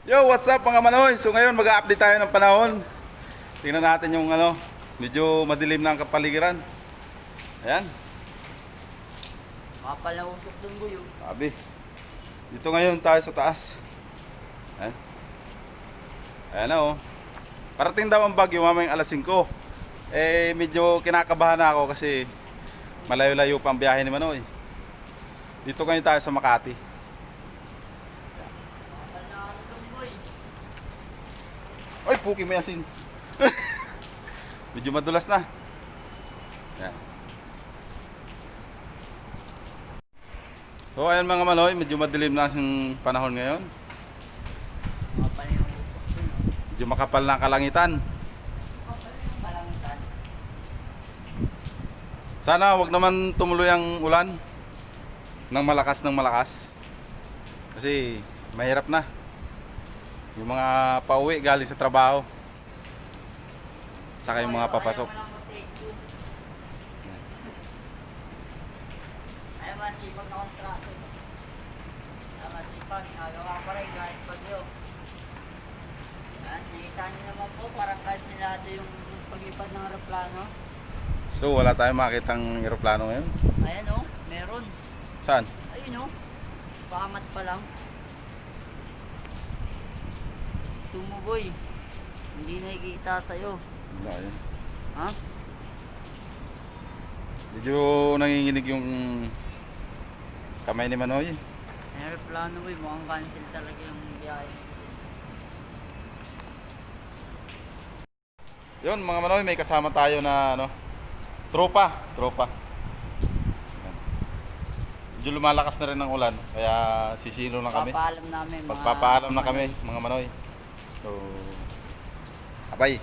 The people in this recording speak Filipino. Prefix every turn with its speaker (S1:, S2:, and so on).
S1: Yo, what's up mga manoy? So ngayon mag-a-update tayo ng panahon. Tingnan natin yung medyo madilim na ang kapaligiran. Ayan.
S2: Mapal na usok dun, boy.
S1: Sabi. Dito ngayon tayo sa taas. Ayan. Ayan na oh. Parating daw ang bagyo mamayang alas 5. Eh medyo kinakabahan na ako kasi malayo-layo pa ang biyahe ni Manoy. Dito ngayon tayo sa Makati.
S2: Mapal na ano dun, boy.
S1: Ay, puki may asin. Medyo madulas na. Ayan. So ayan mga manoy, medyo madilim na ang panahon ngayon.
S2: Mapal na usok dun.
S1: Medyo makapal na ang kalangitan.
S2: Mapal na yung kalangitan.
S1: Sana wag naman tumuloy ang ulan ng malakas. Kasi mahirap na. Yung mga pauwi galing sa trabaho. Saka yung mga papasok.
S2: Ay, masipag na kontrato. Ay, masipag. Nagawa pa rin kahit bagyo. Yan, nakita niyo naman po, parang kansilado yung paglipad ng aeroplano.
S1: So wala tayong makitang eroplano ngayon.
S2: Ayan o, meron.
S1: Saan?
S2: Ayun o, pamat pa lang. Sumo, boy. Hindi nakikita sa'yo.
S1: Wala, ayan.
S2: Ha?
S1: Medyo nanginginig yung kamay ni Manoy.
S2: Aeroplano, boy. Mukhang cancel talaga yung biyahe.
S1: Yun mga Manoy, may kasama tayo na tropa. Ayan. Medyo lumalakas na rin ang ulan, kaya sisilo na kami.
S2: Papaalam namin.
S1: Magpapaalam na kami mga Manoy. So, abay.